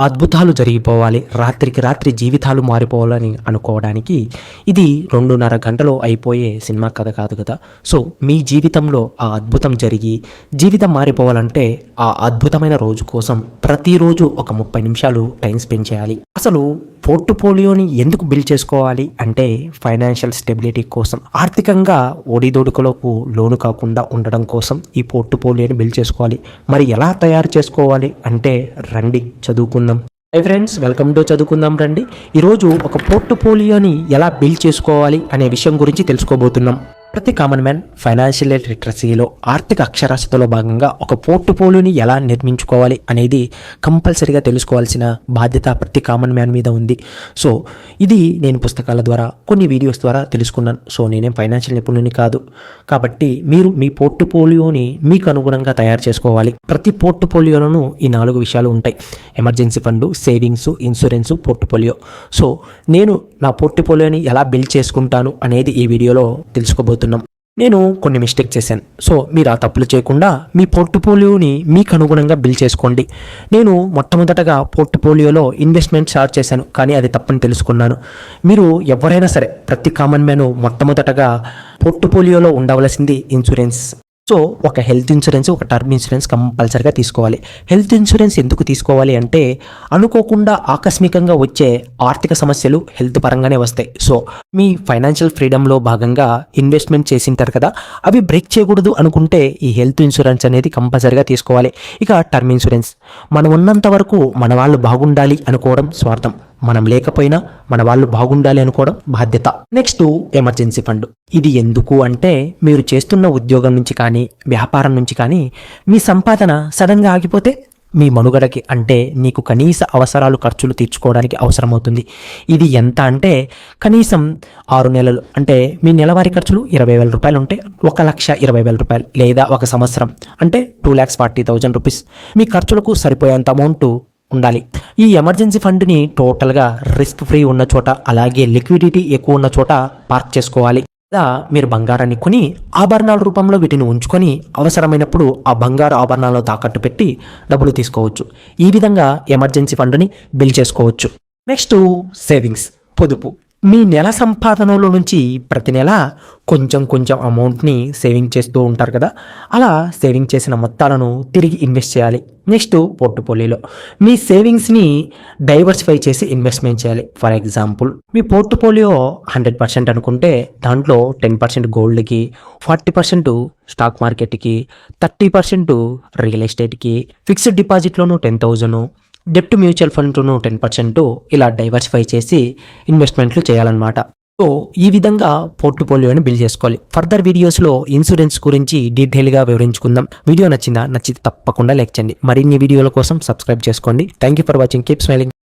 అద్భుతాలు జరిగిపోవాలి, రాత్రికి రాత్రి జీవితాలు మారిపోవాలని అనుకోవడానికి ఇది 2.5 గంటలో అయిపోయే సినిమా కథ కాదు కదా. సో మీ జీవితంలో ఆ అద్భుతం జరిగి జీవితం మారిపోవాలంటే ఆ అద్భుతమైన రోజు కోసం ప్రతిరోజు ఒక 30 నిమిషాలు టైం స్పెండ్ చేయాలి. అసలు పోర్ట్ఫోలియోని ఎందుకు బిల్డ్ చేసుకోవాలి అంటే ఫైనాన్షియల్ స్టెబిలిటీ కోసం, ఆర్థికంగా ఒడిదొడుకులకు లోను కాకుండా ఉండడం కోసం ఈ పోర్ట్ఫోలియోని బిల్డ్ చేసుకోవాలి. మరి ఎలా తయారు చేసుకోవాలి అంటే రండి చదువుకుందాం. హై ఫ్రెండ్స్, వెల్కమ్ టు చదువుకుందాం రండి. ఈరోజు ఒక పోర్ట్ఫోలియోని ఎలా బిల్డ్ చేసుకోవాలి అనే విషయం గురించి తెలుసుకోబోతున్నాం. ప్రతి కామన్ మ్యాన్ ఫైనాన్షియల్ లిటరసీలో ఆర్థిక అక్షరాస్యతలో భాగంగా ఒక పోర్ట్ఫోలియోని ఎలా నిర్మించుకోవాలి అనేది కంపల్సరీగా తెలుసుకోవాల్సిన బాధ్యత ప్రతి కామన్ మ్యాన్ మీద ఉంది. సో ఇది నేను పుస్తకాల ద్వారా కొన్ని వీడియోస్ ద్వారా తెలుసుకున్నాను. సో నేనేం ఫైనాన్షియల్ నిపుణుని కాదు, కాబట్టి మీరు మీ పోర్ట్ఫోలియోని మీకు అనుగుణంగా తయారు చేసుకోవాలి. ప్రతి పోర్ట్ఫోలియోలోనూ ఈ 4 విషయాలు ఉంటాయి: emergency fund, savings, insurance, portfolio. So నేను నా పోర్ట్ఫోలియోని ఎలా బిల్డ్ చేసుకుంటాను అనేది ఈ వీడియోలో తెలుసుకోబోతున్నాను. నేను కొన్ని మిస్టేక్ చేశాను. సో మీరు ఆ తప్పులు చేయకుండా మీ పోర్ట్ఫోలియోని మీకు అనుగుణంగా బిల్డ్ చేసుకోండి. నేను మొట్టమొదటగా పోర్ట్ఫోలియోలో ఇన్వెస్ట్మెంట్ స్టార్ట్ చేశాను, కానీ అది తప్పని తెలుసుకున్నాను. మీరు ఎవరైనా సరే, ప్రతి కామన్ మ్యాన్ మొట్టమొదటగా పోర్ట్ఫోలియోలో ఉండవలసింది ఇన్సూరెన్స్. సో ఒక హెల్త్ ఇన్సూరెన్స్, ఒక టర్మ్ ఇన్సూరెన్స్ కంపల్సరీగా తీసుకోవాలి. హెల్త్ ఇన్సూరెన్స్ ఎందుకు తీసుకోవాలి అంటే అనుకోకుండా ఆకస్మికంగా వచ్చే ఆర్థిక సమస్యలు హెల్త్ పరంగానే వస్తాయి. సో మీ ఫైనాన్షియల్ ఫ్రీడమ్లో భాగంగా ఇన్వెస్ట్మెంట్ చేసింటారు కదా, అవి బ్రేక్ చేయకూడదు అనుకుంటే ఈ హెల్త్ ఇన్సూరెన్స్ అనేది కంపల్సరీగా తీసుకోవాలి. ఇక టర్మ్ ఇన్సూరెన్స్, మనం ఉన్నంత వరకు మన వాళ్ళు బాగుండాలి అనుకోవడం స్వార్థం, మనం లేకపోయినా మన వాళ్ళు బాగుండాలి అనుకోవడం బాధ్యత. Next emergency fund. ఇది ఎందుకు అంటే మీరు చేస్తున్న ఉద్యోగం నుంచి కానీ వ్యాపారం నుంచి కానీ మీ సంపాదన సడన్గా ఆగిపోతే మీ మనుగడకి అంటే నీకు కనీస అవసరాలు ఖర్చులు తీర్చుకోవడానికి అవసరమవుతుంది. ఇది ఎంత అంటే కనీసం 6 నెలలు అంటే మీ నెలవారీ ఖర్చులు 20,000 రూపాయలు ఉంటే 1,20,000 రూపాయలు, లేదా ఒక సంవత్సరం అంటే 2,40,000 రూపీస్ మీ ఖర్చులకు సరిపోయేంత అమౌంట్ ఉండాలి. ఈ ఎమర్జెన్సీ ఫండ్ని టోటల్గా రిస్క్ ఫ్రీ ఉన్న చోట, అలాగే లిక్విడిటీ ఎక్కువ ఉన్న చోట పార్క్ చేసుకోవాలి. లేదా మీరు బంగారాన్ని కొని ఆభరణాల రూపంలో వీటిని ఉంచుకొని అవసరమైనప్పుడు ఆ బంగారు ఆభరణాలను తాకట్టు పెట్టి డబ్బులు తీసుకోవచ్చు. ఈ విధంగా ఎమర్జెన్సీ ఫండ్ని బిల్డ్ చేసుకోవచ్చు. నెక్స్ట్ సేవింగ్స్, పొదుపు. మీ నెల సంపాదనలో నుంచి ప్రతి నెల కొంచెం కొంచెం అమౌంట్ని సేవింగ్ చేస్తూ ఉంటారు కదా, అలా సేవింగ్ చేసిన మొత్తాలను తిరిగి ఇన్వెస్ట్ చేయాలి. నెక్స్ట్ పోర్ట్ఫోలియోలో మీ సేవింగ్స్ని డైవర్సిఫై చేసి ఇన్వెస్ట్మెంట్ చేయాలి. ఫర్ ఎగ్జాంపుల్, మీ పోర్ట్ఫోలియో 100% అనుకుంటే దాంట్లో 10% గోల్డ్కి, 40% స్టాక్ మార్కెట్కి, 30% రియల్ ఎస్టేట్కి, ఫిక్స్డ్ డిపాజిట్లోనూ 10,000, డెప్ట్ మ్యూచువల్ ఫండ్ను 10% ఇలా డైవర్సిఫై చేసి ఇన్వెస్ట్మెంట్లు చేయాలన్నమాట. సో ఈ విధంగా పోర్ట్ఫోలియోని బిల్డ్ చేసుకోవాలి. ఫర్దర్ వీడియోస్లో ఇన్సూరెన్స్ గురించి డీటెయిల్గా వివరించుకుందాం. వీడియో నచ్చితే తప్పకుండా లైక్ చేయండి. మరిన్ని వీడియోల కోసం సబ్స్క్రైబ్ చేసుకోండి. Thank you for watching. Keep smiling.